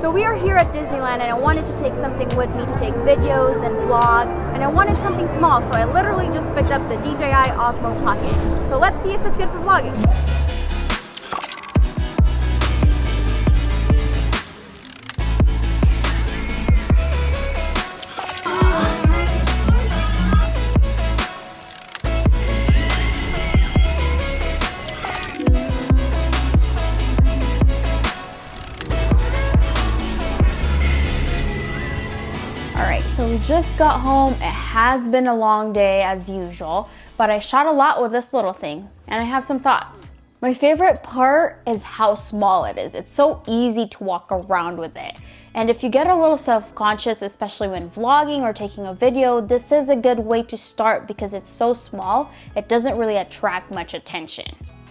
So we are here at Disneyland and I wanted to take something with me to take videos and vlog, and I wanted something small, so I literally just picked up the DJI Osmo Pocket. So let's see if it's good for vlogging. So we just got home. It has been a long day as usual, but I shot a lot with this little thing and I have some thoughts. My favorite part is how small it is. It's so easy to walk around with it. And if you get a little self-conscious, especially when vlogging or taking a video, this is a good way to start because it's so small, it doesn't really attract much attention.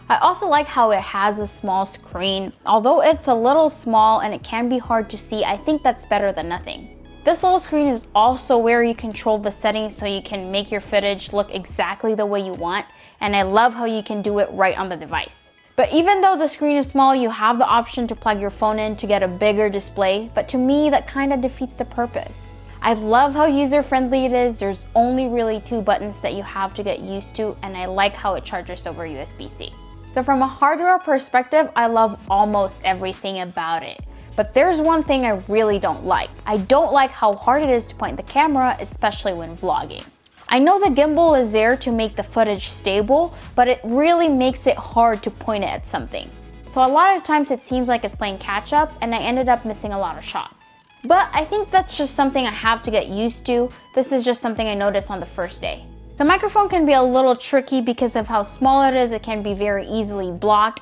I also like how it has a small screen. Although it's a little small and it can be hard to see, I think that's better than nothing. This little screen is also where you control the settings so you can make your footage look exactly the way you want, and I love how you can do it right on the device. But even though the screen is small, you have the option to plug your phone in to get a bigger display, but to me that kind of defeats the purpose. I love how user-friendly it is. There's only really 2 buttons that you have to get used to, and I like how it charges over USB-C. So from a hardware perspective, I love almost everything about it. But there's one thing I really don't like. I don't like how hard it is to point the camera, especially when vlogging. I know the gimbal is there to make the footage stable, but it really makes it hard to point it at something. So a lot of times it seems like it's playing catch up and I ended up missing a lot of shots. But I think that's just something I have to get used to. This is just something I noticed on the first day. The microphone can be a little tricky because of how small it is. It can be very easily blocked,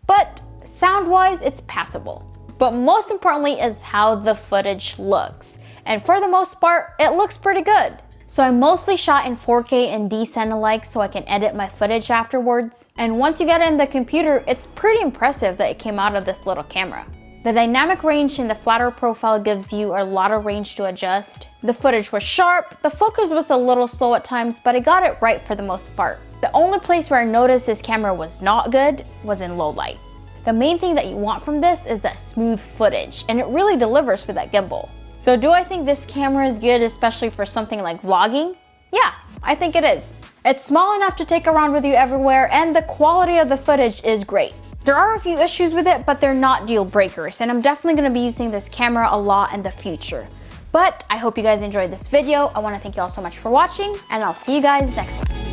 but sound-wise, it's passable. But most importantly is how the footage looks. And for the most part, it looks pretty good. So I mostly shot in 4K and descend alike so I can edit my footage afterwards. And once you get it in the computer, it's pretty impressive that it came out of this little camera. The dynamic range in the flatter profile gives you a lot of range to adjust. The footage was sharp, the focus was a little slow at times, but I got it right for the most part. The only place where I noticed this camera was not good was in low light. The main thing that you want from this is that smooth footage, and it really delivers with that gimbal. So do I think this camera is good, especially for something like vlogging? Yeah, I think it is. It's small enough to take around with you everywhere, and the quality of the footage is great. There are a few issues with it, but they're not deal breakers, and I'm definitely gonna be using this camera a lot in the future. But I hope you guys enjoyed this video. I wanna thank you all so much for watching, and I'll see you guys next time.